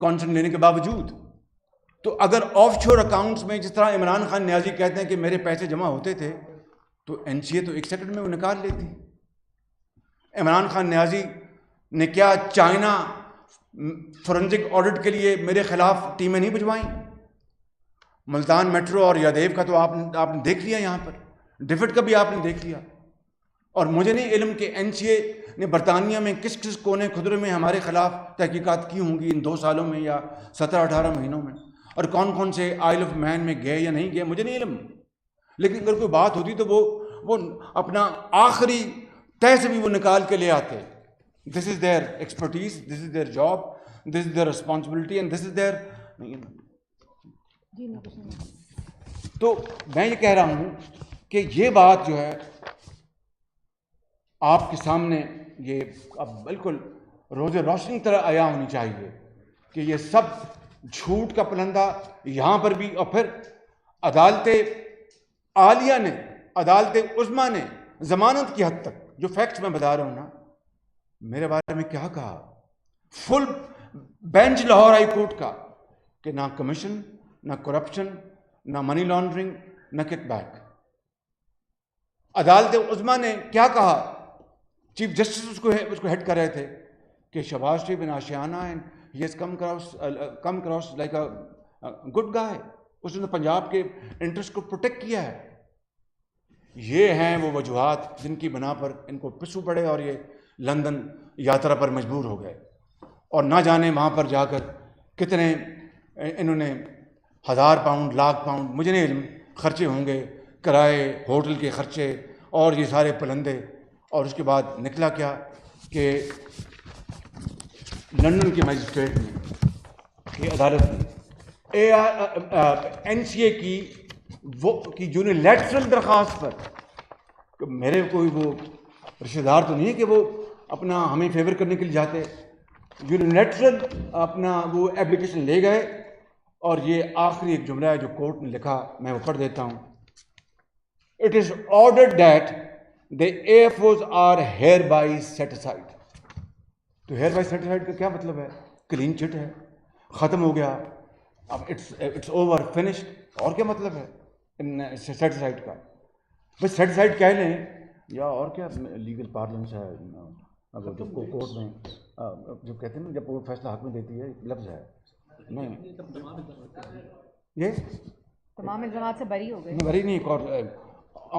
Consonant لینے کے باوجود. تو اگر آف شور اکاؤنٹس میں جس طرح عمران خان نیازی کہتے ہیں کہ میرے پیسے جمع ہوتے تھے, تو NCA تو 1 سیکنڈ میں وہ نکال لیتی. عمران خان نیازی نے کیا چائنا فورنزک آڈٹ کے لیے میرے خلاف ٹیمیں نہیں بھجوائیں؟ ملتان میٹرو اور یادیو کا تو آپ نے دیکھ لیا, یہاں پر ڈیفٹ کا بھی آپ نے دیکھ لیا. اور مجھے نہیں علم کہ NCA نے برطانیہ میں کس کس کونے خدرے میں ہمارے خلاف تحقیقات کی ہوں گی ان 2 سالوں میں یا 17-18 مہینوں میں, اور کون کون سے آئل آف مین میں گئے یا نہیں گئے, مجھے نہیں علم. لیکن اگر کوئی بات ہوتی تو وہ اپنا آخری تہ سے بھی وہ نکال کے لے آتے. This is their expertise, this is their job, this is their responsibility and this is their. تو میں یہ کہہ رہا ہوں کہ یہ بات جو ہے آپ کے سامنے یہ اب بالکل روز روشنی طرح عیاں ہونی چاہیے کہ یہ سب جھوٹ کا پلندہ یہاں پر بھی. اور پھر عدالت عالیہ نے, عدالت عظمیٰ نے ضمانت کی حد تک جو فیکٹس میں بتا رہا ہوں نا, میرے بارے میں کیا کہا. Full bench Lahore high court کا کہ نہ کمیشن, نہ کرپشن, نہ منی لانڈرنگ, نہ کک بیک. عدالت عظمیٰ نے کیا کہا, چیف جسٹس اس کو ہیڈ کر رہے تھے کہ Shahbaz Sharif in Ashiana and he has come cross like a good guy. اس نے پنجاب کے انٹرسٹ کو پروٹیکٹ کیا ہے. یہ ہیں وہ وجوہات جن کی بنا پر ان کو پسو پڑے اور یہ لندن یاترا پر مجبور ہو گئے. اور نہ جانے وہاں پر جا کر کتنے انہوں نے 1000 پاؤنڈ, لاکھ پاؤنڈ, مجھے نہیں علم, خرچے ہوں گے, کرائے, ہوٹل کے خرچے اور یہ سارے پلندے. اور اس کے بعد نکلا کیا کہ لندن کے مجسٹریٹ نے, کی عدالت نے NCA کی یونیلیٹرل درخواست پر, میرے کوئی وہ رشتہ دار تو نہیں ہے کہ وہ اپنا ہمیں فیور کرنے کے لیے جاتے, یونیلیٹرل اپنا وہ اپلیکیشن لے گئے. اور یہ آخری ایک جملہ ہے جو کورٹ نے لکھا, میں وہ پڑھ دیتا ہوں. It is ordered that the AFOs are hereby set aside. تو hereby set aside کا کیا مطلب ہے؟ کلین چٹ ہے, ختم ہو گیا, اب it's over, finished. اور کیا مطلب ہے set aside کا؟ بس set aside کہہ لیں یا اور کیا لیگل پارلنس ہے, اگر جو کورٹ میں جو کہتے ہیں نا جب وہ فیصلہ حق میں دیتی ہے, لفظ ہے نہیں, یہ تمام الزامات سے بری ہو گئے. بری نہیں, ایک اور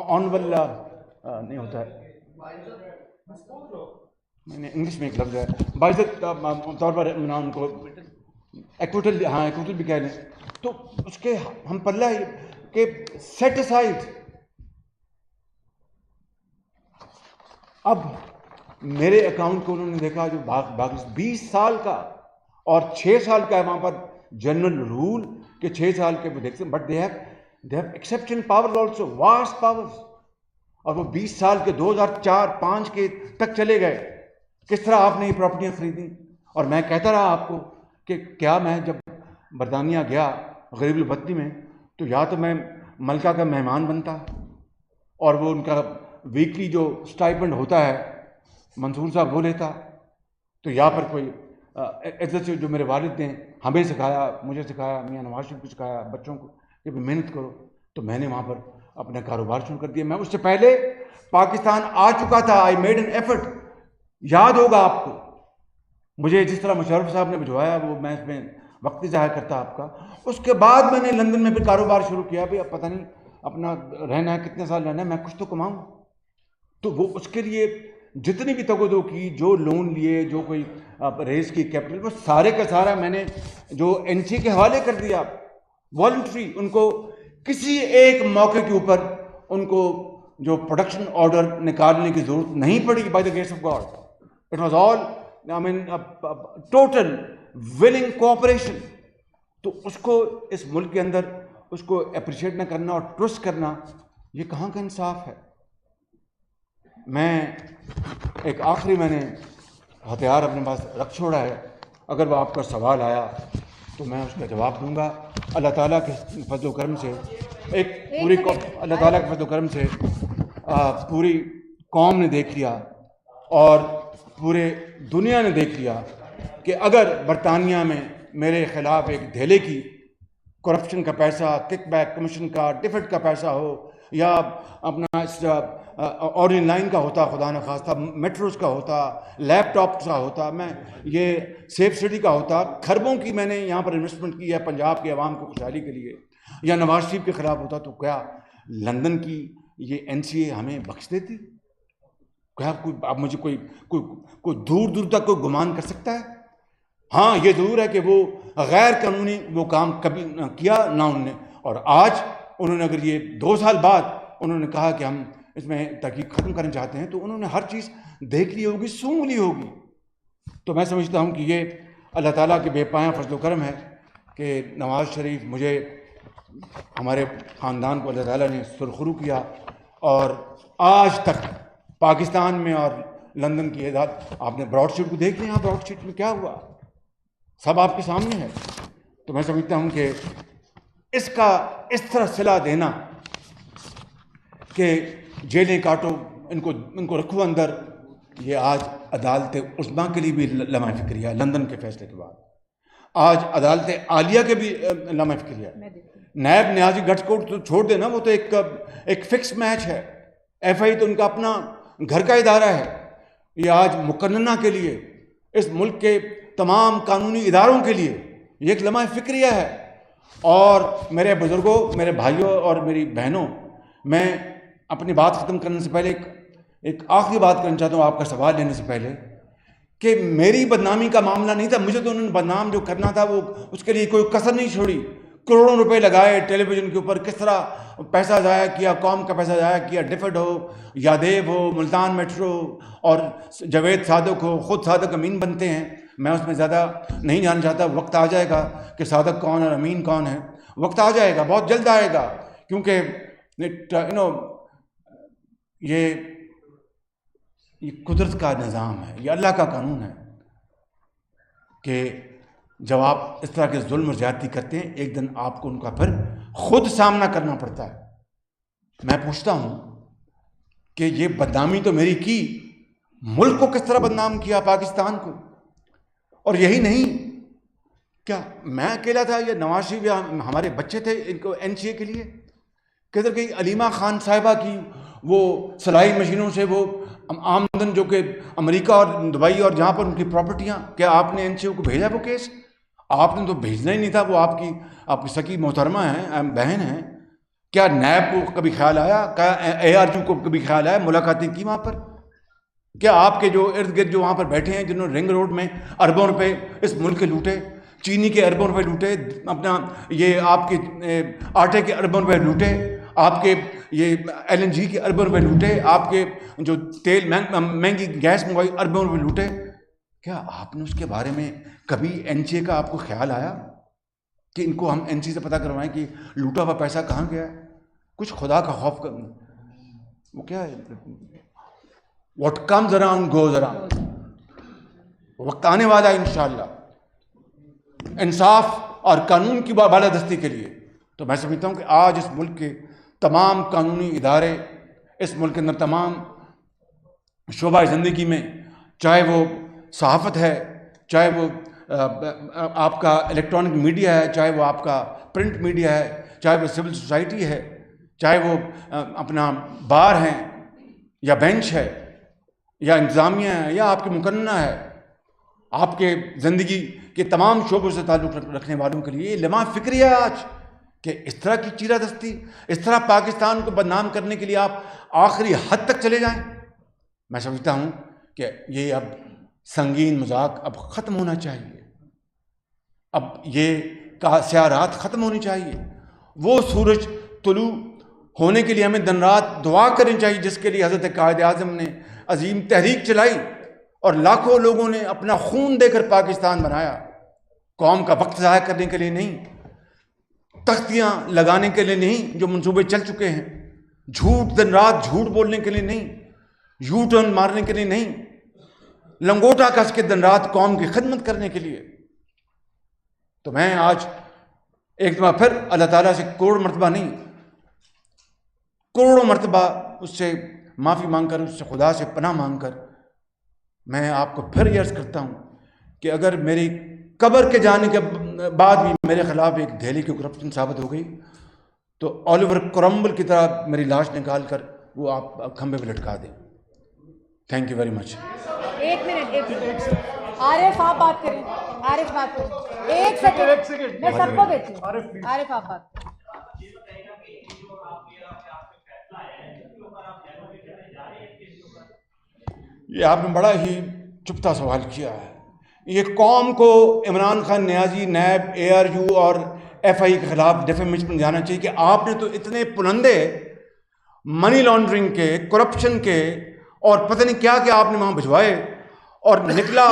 آنبل نہیں ہوتا ہے, انگلش میں ایک لفظ ہے باعزت طور پر ان کو ایکوٹل, ہاں ایکوٹل بھی کہہ لیں. تو اس کے ہم پلہ کہ سیٹ اسائڈ. اب میرے اکاؤنٹ کو انہوں نے دیکھا جو باقی 20 سال کا اور 6 سال کا ہے, وہاں پر جنرل رول کہ 6 سال کے وہ دیکھتے ہیں, but they have exceptional power also, vast powers. اور وہ 20 سال کے 2004-5 کے تک چلے گئے. کس طرح آپ نے یہ پراپرٹیاں خریدی. اور میں کہتا رہا آپ کو کہ کیا میں جب برطانیہ گیا غریب الوطنی میں, تو یا تو میں ملکہ کا مہمان بنتا اور وہ ان کا ویکلی جو اسٹائپنڈ ہوتا ہے منصور صاحب وہ لیتا, تو یا پر کوئی عزت سے جو میرے والد نے ہمیں سکھایا, مجھے سکھایا, میاں نواز شریف کو سکھایا, بچوں کو کہ محنت کرو, تو میں نے وہاں پر اپنا کاروبار شروع کر دیا. میں اس سے پہلے پاکستان آ چکا تھا, آئی میڈ این ایفرٹ. یاد ہوگا آپ کو مجھے جس طرح مشرف صاحب نے بھجوایا, وہ میں اس میں وقت ظاہر کرتا آپ کا. اس کے بعد میں نے لندن میں پھر کاروبار شروع کیا. بھائی اب پتہ نہیں اپنا رہنا ہے, کتنے سال رہنا ہے, میں کچھ تو کماؤں. تو وہ اس کے لیے جتنی بھی تگودو کی, جو لون لیے, جو کوئی ریز کی کیپٹل, وہ سارے کا سارا میں نے جو NCA کے حوالے کر دیا والنٹری. ان کو کسی ایک موقع کے اوپر ان کو جو پروڈکشن آرڈر نکالنے کی ضرورت نہیں پڑی. By the grace of God it was all I mean total willing cooperation. تو اس کو اس ملک کے اندر اس کو اپریشیٹ نہ کرنا اور ٹرسٹ کرنا, یہ کہاں کا انصاف ہے. میں ایک آخری میں نے ہتھیار اپنے پاس رکھ چھوڑا ہے. اگر وہ آپ کا سوال آیا تو میں اس کا جواب دوں گا. اللہ تعالیٰ کے فضل و کرم سے اللہ تعالیٰ کے فضل و کرم سے پوری قوم نے دیکھ لیا اور پورے دنیا نے دیکھ لیا کہ اگر برطانیہ میں میرے خلاف ایک دھیلے کی کرپشن کا پیسہ، کک بیک کمیشن کا، ٹفٹ کا پیسہ ہو، یا اپنا آرین لائن کا ہوتا، خدا نخواستہ میٹروز کا ہوتا، لیپ ٹاپ کا ہوتا، میں یہ سیف سٹی کا ہوتا، کھربوں کی میں نے یہاں پر انویسٹمنٹ کی ہے پنجاب کے عوام کی خوشحالی کے لیے، یا نواز شریف کے خلاف ہوتا، تو کیا لندن کی یہ NCA ہمیں بخش دیتی؟ کیا اب مجھے کوئی دور تک کوئی گمان کر سکتا ہے؟ ہاں یہ ضرور ہے کہ وہ غیر قانونی وہ کام کبھی نہ کیا نہ انہوں نے، اور آج انہوں نے اگر یہ 2 سال بعد انہوں نے کہا کہ ہم اس میں تحقیق ختم کرنا چاہتے ہیں، تو انہوں نے ہر چیز دیکھ لی ہوگی، سونگ لی ہوگی. تو میں سمجھتا ہوں کہ یہ اللہ تعالیٰ کے بے پایاں فضل و کرم ہے کہ نواز شریف مجھے، ہمارے خاندان کو اللہ تعالیٰ نے سرخرو کیا، اور آج تک پاکستان میں اور لندن کی اعداد، آپ نے براڈ شیٹ کو دیکھ لیا، براڈ شیٹ میں کیا ہوا سب آپ کے سامنے ہے. تو میں سمجھتا ہوں کہ اس کا اس طرح صلہ دینا کہ جیلیں کاٹو، ان کو رکھو اندر، یہ آج عدالت عظمیٰ کے لیے بھی لمحہ فکریہ ہے. لندن کے فیصلے کے بعد آج عدالت عالیہ کے بھی لمحہ فکریہ ہے. نیب نیازی گٹھ کو تو چھوڑ دینا، وہ تو ایک فکس میچ ہے. FI تو ان کا اپنا گھر کا ادارہ ہے. یہ آج مقننہ کے لیے، اس ملک کے تمام قانونی اداروں کے لیے یہ ایک لمحہ فکریہ ہے. اور میرے بزرگوں، میرے بھائیوں اور میری بہنوں، میں اپنی بات ختم کرنے سے پہلے ایک آخری بات کرنا چاہتا ہوں، آپ کا سوال لینے سے پہلے، کہ میری بدنامی کا معاملہ نہیں تھا. مجھے تو انہوں نے بدنام جو کرنا تھا وہ اس کے لیے کوئی کسر نہیں چھوڑی. کروڑوں روپے لگائے ٹیلی ویژن کے اوپر، کس طرح پیسہ ضائع کیا، قوم کا پیسہ ضائع کیا. ڈفڈ ہو، یادیب ہو، ملتان میٹرو، اور جاوید صادق ہو. خود صادق امین بنتے ہیں، میں اس میں زیادہ نہیں جاننا چاہتا. وقت آ جائے گا کہ صادق کون اور امین کون ہے، وقت آ جائے گا، بہت جلد آئے گا. کیونکہ یہ قدرت کا نظام ہے، یہ اللہ کا قانون ہے کہ جب آپ اس طرح کے ظلم اور زیادتی کرتے ہیں، ایک دن آپ کو ان کا پھر خود سامنا کرنا پڑتا ہے. میں پوچھتا ہوں کہ یہ بدنامی تو میری کی، ملک کو کس طرح بدنام کیا، پاکستان کو. اور یہی نہیں، کیا میں اکیلا تھا، یہ نواز شریف یا ہمارے بچے تھے ان کو NCA کے لیے؟ کدھر گئی علیمہ خان صاحبہ کی وہ سلائی مشینوں سے وہ آمدن جو کہ امریکہ اور دبئی اور جہاں پر ان کی پراپرٹیاں، کیا آپ نے NCA کو بھیجا وہ کیس؟ آپ نے تو بھیجنا ہی نہیں تھا. وہ آپ کی سکی محترمہ ہیں، بہن ہیں. کیا نیب کو کبھی خیال آیا؟ کیا ARG کو کبھی خیال آیا؟ ملاقاتیں کی وہاں پر؟ کیا آپ کے جو ارد گرد جو وہاں پر بیٹھے ہیں، جنہوں نے رنگ روڈ میں اربوں روپے اس ملک کے لوٹے، چینی کے اربوں روپے لوٹے، اپنا یہ آپ کے آٹے کے اربوں روپے لوٹے، آپ کے یہ LNG کے اربوں روپے لوٹے، آپ کے جو تیل مہنگی گیس منگوائی اربوں روپے لوٹے، کیا آپ نے اس کے بارے میں کبھی NCA کا آپ کو خیال آیا کہ ان کو ہم NCA سے پتہ کروائیں کہ لوٹا ہوا پیسہ کہاں گیا ہے؟ کچھ خدا کا خوف وہ کیا ہے، what comes around goes around. وقت آنے والا ہے انشاءاللہ انصاف اور قانون کی بالادستی کے لیے. تو میں سمجھتا ہوں کہ آج اس ملک کے تمام قانونی ادارے، اس ملک کے اندر تمام شعبہ زندگی میں، چاہے وہ صحافت ہے، چاہے وہ آپ کا الیکٹرانک میڈیا ہے، چاہے وہ آپ کا پرنٹ میڈیا ہے، چاہے وہ سول سوسائٹی ہے، چاہے وہ اپنا بار ہیں یا بینچ ہے یا انتظامیہ ہے یا آپ کے مقننہ ہے، آپ کے زندگی کے تمام شعبوں سے تعلق رکھنے والوں کے لیے یہ لمحہ فکریہ ہے آج کہ اس طرح کی چیرہ دستی، اس طرح پاکستان کو بدنام کرنے کے لیے آپ آخری حد تک چلے جائیں. میں سمجھتا ہوں کہ یہ اب سنگین مذاق اب ختم ہونا چاہیے. اب یہ سیاہ رات ختم ہونی چاہیے. وہ سورج طلوع ہونے کے لیے ہمیں دن رات دعا کرنی چاہیے، جس کے لیے حضرت قائد اعظم نے عظیم تحریک چلائی اور لاکھوں لوگوں نے اپنا خون دے کر پاکستان بنایا. قوم کا وقت ضائع کرنے کے لیے نہیں، تختیاں لگانے کے لیے نہیں جو منصوبے چل چکے ہیں، جھوٹ دن رات جھوٹ بولنے کے لیے نہیں، یو ٹرن مارنے کے لیے نہیں، لنگوٹا کس کے دن رات قوم کی خدمت کرنے کے لیے. تو میں آج ایک دفعہ پھر اللہ تعالیٰ سے کروڑ مرتبہ نہیں، کروڑوں مرتبہ اس سے معافی مانگ کر، اس سے خدا سے پناہ مانگ کر میں آپ کو پھر عرض کرتا ہوں کہ اگر میری قبر کے جانے کے بعد بھی میرے خلاف ایک دہلی کی کرپشن ثابت ہو گئی تو الیور کرمبل کی طرح میری لاش نکال کر وہ آپ کھمبے پہ لٹکا دیں. Thank you very much. ایک منٹ عارف آپ بات کریں. عارف بات کریں. ایک سیکنڈ میں سب کو دیتی ہوں. عارف آپ بات کریں. یہ آپ نے بڑا ہی چپتا سوال کیا ہے. یہ قوم کو عمران خان نیازی, نیب, اے آر یو اور ایف آئی کے خلاف ڈیفیمیشن جانا چاہیے کہ آپ نے تو اتنے پلندے منی لانڈرنگ کے, کرپشن کے اور پتہ نہیں کیا کیا آپ نے وہاں بھجوائے اور نکلا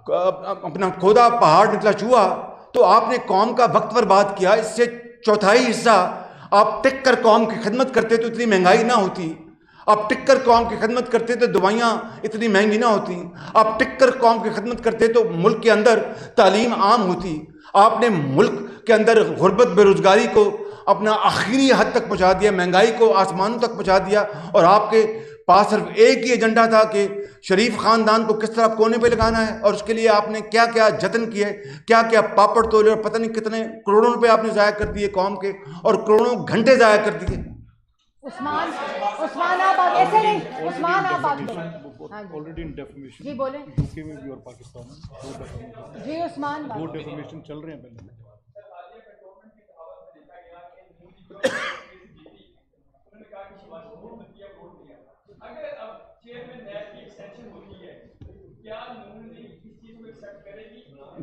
اپنا کھودا پہاڑ نکلا چوہا. تو آپ نے قوم کا وقت برباد کیا. اس سے چوتھائی حصہ آپ ٹک کر قوم کی خدمت کرتے تو اتنی مہنگائی نہ ہوتی. آپ ٹک کر قوم کی خدمت کرتے تو دوائیاں اتنی مہنگی نہ ہوتی. آپ ٹک کر قوم کی خدمت کرتے تو ملک کے اندر تعلیم عام ہوتی. آپ نے ملک کے اندر غربت, بے روزگاری کو اپنا آخری حد تک پہنچا دیا, مہنگائی کو آسمانوں تک پہنچا دیا. اور آپ کے پاس صرف ایک ہی ایجنڈا تھا کہ شریف خاندان کو کس طرح کونے پہ لگانا ہے. اور اس کے لیے آپ نے کیا کیا جتن کیے, کیا کیا پاپڑ تولے اور پتہ نہیں کتنے کروڑوں روپے آپ نے ضائع کر دیے قوم کے, اور کروڑوں گھنٹے ضائع کر دیے. عثمان آپ ایسے نہیں. عثمان آپ بات کریں. آلریڈی ان ڈیفیمیشن جی بولیں. یو کے میں بھی اور پاکستان میں جی عثمان دو ڈیفیمیشن چل رہے ہیں پہلے.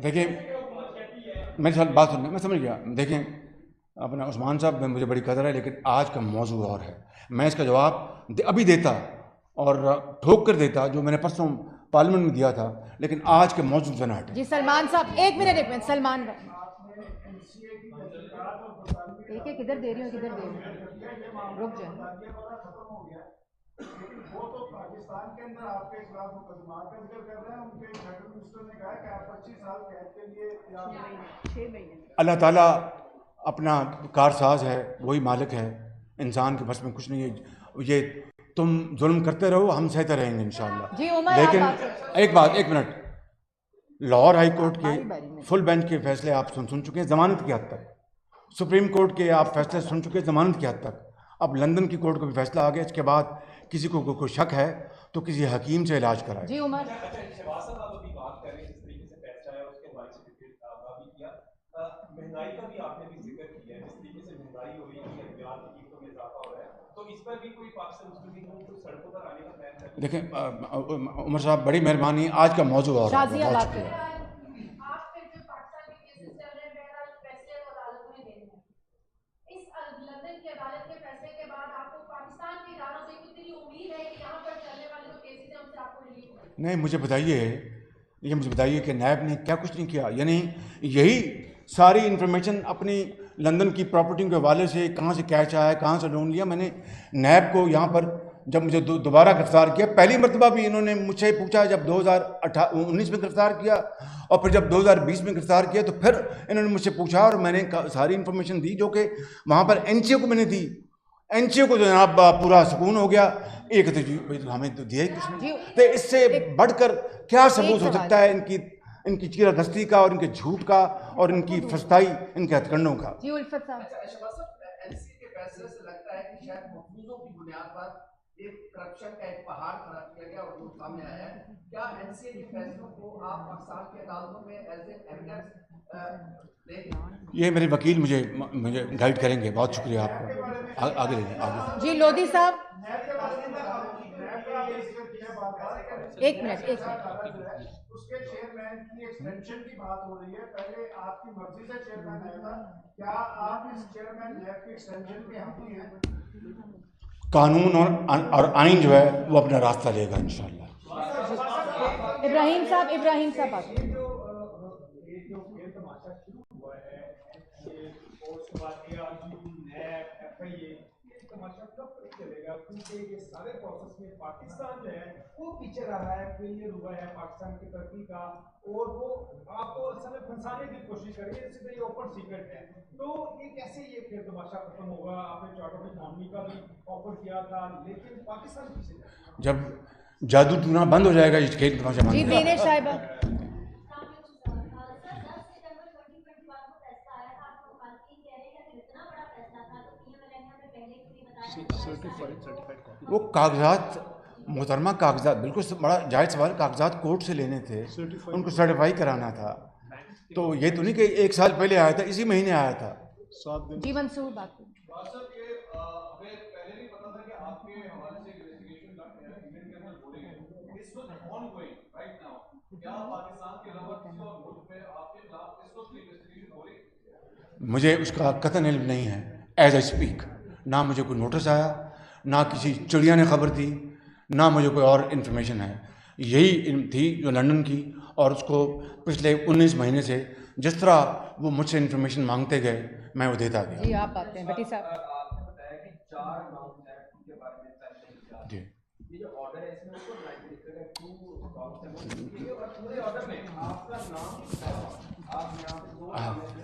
دیکھیں میرے ساتھ بات سنیں, میں سمجھ گیا. دیکھیں اپنا عثمان صاحب میں مجھے بڑی قدر ہے, لیکن آج کا موضوع اور ہے. میں اس کا جواب ابھی دیتا اور ٹھوک کر دیتا جو میں نے پرسوں پارلیمنٹ میں دیا تھا, لیکن آج کے موضوع سے نہ ہٹے. جی سلمان صاحب ایک منٹ. سلمان ایک کدھر دے رہی ہوں کدھر دے رہی ہوں, رک جائیں. وہ تو پاکستان کے اندر آپ کے خلاف مقدمات کا ذکر کر رہے ہیں. ان کے فیڈرل منسٹر نے کہا کہ آپ 25 سال قید کے لیے 6 مہینے. اللہ تعالیٰ اپنا کارساز ہے, وہی مالک ہے. انسان کے بس میں کچھ نہیں ہے. یہ تم ظلم کرتے رہو, ہم سہتے رہیں گے انشاءاللہ. جی عمر لیکن ایک منٹ, لاہور ہائی کورٹ کے فل بینچ کے فیصلے آپ سن چکے ہیں ضمانت کی حد تک. سپریم کورٹ کے آپ فیصلے سن چکے ہیں ضمانت کی حد تک. اب لندن کی کورٹ کا بھی فیصلہ آ گیا. اس کے بعد کسی کو کوئی شک ہے تو کسی حکیم سے علاج کرائے. جی عمر مہنگائی کا بھی آپ نے بھی ذکر کیا ہے, جس طریقے سے مہنگائی ہو رہی ہے, ادویات کی قیمتوں میں اضافہ ہو رہا ہے, تو اس پر بھی کوئی پاکستان مسلم لیگ کو سڑکوں پر آنے کا پلان ہے؟ دیکھیں عمر صاحب بڑی مہربانی, آج کا موضوع اور شازیہ بات کریں. نہیں مجھے بتائیے کہ نیب نے کیا کچھ نہیں کیا. یعنی یہی ساری انفارمیشن اپنی لندن کی پراپرٹی کے حوالے سے, کہاں سے کیش آیا ہے, کہاں سے لون لیا. میں نے نیب کو یہاں پر جب مجھے دوبارہ گرفتار کیا, پہلی مرتبہ بھی انہوں نے مجھ سے پوچھا جب 2019 میں گرفتار کیا, اور پھر جب 2020 میں گرفتار کیا تو پھر انہوں نے مجھ سے پوچھا اور میں نے ساری انفارمیشن دی, جو کہ وہاں پر این سی او کو میں نے دی. این سی او کو جو جناب پورا سکون ہو گیا. ایک تو ہمیں تو دیا ہی کچھ نہیں. تو اس سے بڑھ کر کیا ثبوت ہو سکتا ہے ان کی چیرہ دستی کا اور ان کے جھوٹ کا اور ان کی فستائی, ان کے ہتھ کنڈوں کا. جی الفت صاحب این سی کے فیصلے سے لگتا ہے کہ شاید مفروضوں کی بنیاد پر ایک کرپشن کا ایک پہاڑ کھڑا کیا گیا اور وہ سامنے آیا ہے. کیا این سی کے فیصلوں کو آپ پاکستان کی عدالتوں میں ایز اے ایویڈنس لیں گے؟ یہ میرے وکیل مجھے گائیڈ کریں گے. بہت شکریہ آپ کا. آگے لے لیں آگے. جی لودھی صاحب ایک منٹ. اس کے چیئرمین کی ایکسٹینشن کی بات ہو رہی ہے. پہلے آپ کی مرضی سے چیئرمین آیا تھا, کیا آپ اس چیئرمین نیب کی ایکسٹینشن کے حق میں ہیں؟ قانون اور آئین جو ہے وہ اپنا راستہ لے گا انشاءاللہ. ابراہیم صاحب آپ کیونکہ یہ سارے پروسیس میں پاکستان جو ہے وہ پیچھے رہا ہے, فیلئر ہوا ہے پاکستان کی ترقی کا, اور وہ آپ کو اصل میں پھنسانے کی کوشش کر رہی ہے. اس سے یہ اوپن سیکرٹ ہے. تو یہ کیسے یہ پھر تماشا ختم ہوگا؟ آپ نے چارٹ آف اکانومی کا بھی آفر کیا تھا, لیکن پاکستان پیچھے جب جادو ٹونا بند ہو جائے گا یہ کھیل تماشا بند. جی دینش صاحبہ وہ کاغذات محترمہ کاغذات بالکل بڑا جائز سوال، کاغذات کورٹ سے لینے تھے، ان کو سرٹیفائی کرانا تھا. تو یہ تو نہیں کہ 1 سال پہلے آیا تھا، اسی مہینے آیا تھا. 7 دن جی منصور بات کریں. مجھے اس کا قطعاً علم نہیں ہے ایز اے اسپیک. نہ مجھے کوئی نوٹس آیا، نہ کسی چڑیا نے خبر دی، نہ مجھے کوئی اور انفارمیشن ہے. یہی علم تھی جو لنڈن کی، اور اس کو پچھلے 19 مہینے سے جس طرح وہ مجھ سے انفارمیشن مانگتے گئے میں وہ دیتا گیا. جی آپ بات کریں بٹی صاحب. جی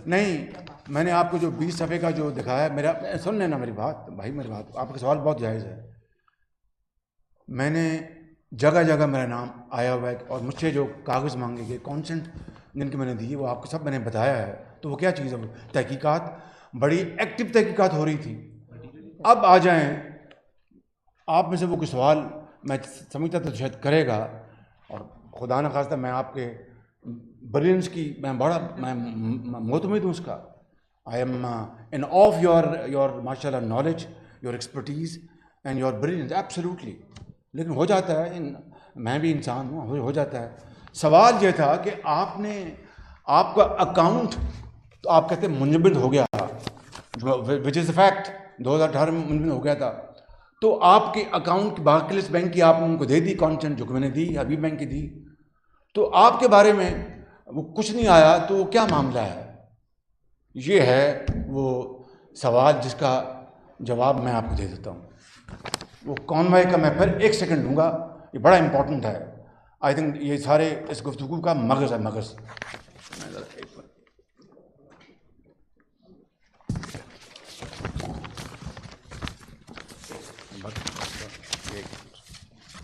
نہیں، میں نے آپ کو جو 20 صفحے کا جو دکھایا، میرا سن لینا میری بات بھائی، میری بات، آپ کا سوال بہت جائز ہے. میں نے جگہ جگہ میرا نام آیا ہوا ہے، اور مجھ سے جو کاغذ مانگے گئے، کانسنٹ جن کی میں نے دی، وہ آپ کو سب میں نے بتایا ہے. تو وہ کیا چیز ہے؟ تحقیقات بڑی ایکٹیو تحقیقات ہو رہی تھی. اب آ جائیں آپ میں سے وہ کوئی سوال میں سمجھتا تو شاید کرے گا، اور خدا نخواستہ میں آپ کے بریلینس کی میں معتمد ہوں اس کا. I am in of your ماشاء اللہ knowledge, your expertise and your brilliance absolutely. لیکن ہو جاتا ہے، میں بھی انسان ہوں، ہو جاتا ہے. سوال یہ تھا کہ آپ کا اکاؤنٹ تو آپ کہتے ہیں منجمد ہو گیا، وچ از اے فیکٹ. 2018 میں منجمد ہو گیا تھا. تو آپ کے اکاؤنٹ بارکلیز بینک کی آپ نے ان کو دے دی کانٹینٹ، جو کہ میں نے دی، حبیب بینک کی دی. تو آپ کے بارے میں وہ کچھ نہیں آیا، تو وہ کیا معاملہ ہے؟ یہ ہے وہ سوال جس کا جواب میں آپ کو دے دیتا ہوں. وہ کانوائے کا میں پھر 1 سیکنڈ دوں گا، یہ بڑا امپورٹنٹ ہے. آئی تھنک یہ سارے اس گفتگو کا مغز ہے، مغز.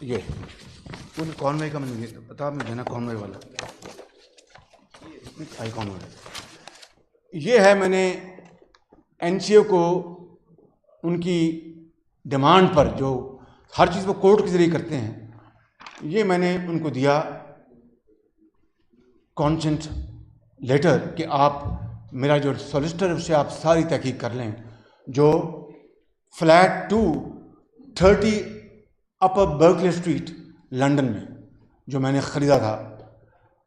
یہ کانوائے کا میں نے بتا مجھے نا، کانوائے والا آئی کانوائے. یہ ہے، میں نے این سی او کو ان کی ڈیمانڈ پر، جو ہر چیز وہ کورٹ کے ذریعے کرتے ہیں، یہ میں نے ان کو دیا کانسنٹ لیٹر کہ آپ میرا جو سولیسٹر ہے اس سے آپ ساری تحقیق کر لیں. جو flat 230 upper Berkeley street London میں جو میں نے خریدا تھا،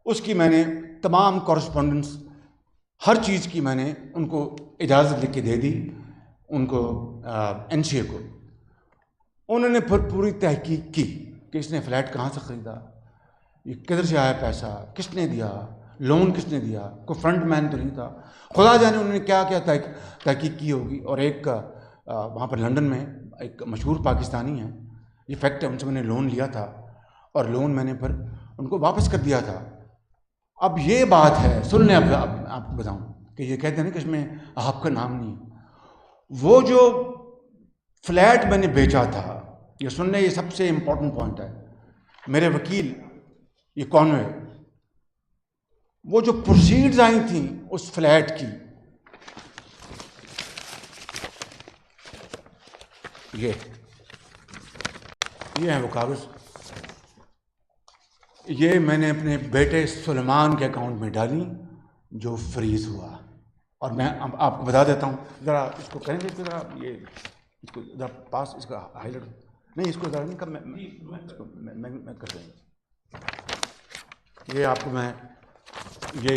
اس کی میں نے تمام کورسپونڈنس، ہر چیز کی میں نے ان کو اجازت لکھ کے دے دی، ان کو این سی اے کو. انہوں نے پھر پوری تحقیق کی کہ اس نے فلیٹ کہاں سے خریدا، یہ کدھر سے آیا پیسہ، کس نے دیا، لون کس نے دیا، کوئی فرنٹ مین تو نہیں تھا. خدا جانے انہوں نے کیا کیا تحقیق کی ہوگی. اور ایک وہاں پر لنڈن میں ایک مشہور پاکستانی ہے، یہ فیکٹ ہے، ان سے میں نے لون لیا تھا، اور لون میں نے پھر ان کو واپس کر دیا تھا. اب یہ بات ہے، سن لیں. اب آپ کو بتاؤں کہ یہ کہتے ہیں نا کہ اس میں آپ کا نام نہیں. وہ جو فلیٹ میں نے بیچا تھا، یہ سن لیں، یہ سب سے امپورٹنٹ پوائنٹ ہے. میرے وکیل یہ کانوے، وہ جو پروسیڈز آئی تھیں اس فلیٹ کی، یہ ہیں وہ کاغذ. یہ میں نے اپنے بیٹے سلیمان کے اکاؤنٹ میں ڈالی، جو فریز ہوا. اور میں آپ کو بتا دیتا ہوں، ذرا اس کو کریں گے، ذرا یہ اس کو ذرا پاس، اس کا ہائی لائٹ نہیں، اس کو ذرا نہیں، میں کر دیں گے. یہ آپ کو میں یہ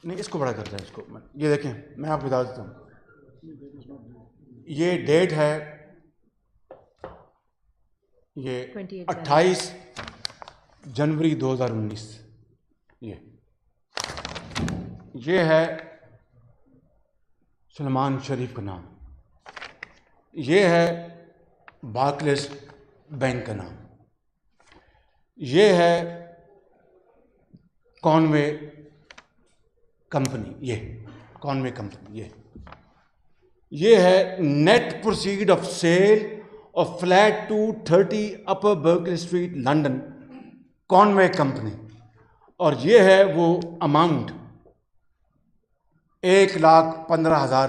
نہیں، اس کو بڑا کرتا ہے، اس کو یہ دیکھیں، میں آپ کو بتا دیتا ہوں. یہ ڈیٹ ہے، یہ 28 جنوری 2019. یہ ہے سلمان شریف کا نام، یہ ہے بارکلیز بینک کا نام، یہ ہے کانوے کمپنی، یہ کانوے کمپنی. یہ ہے net proceed of sale of flat 230 upper Berkeley street London, Conway company. اور یہ ہے وہ اماؤنٹ 1,15,000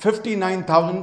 59,000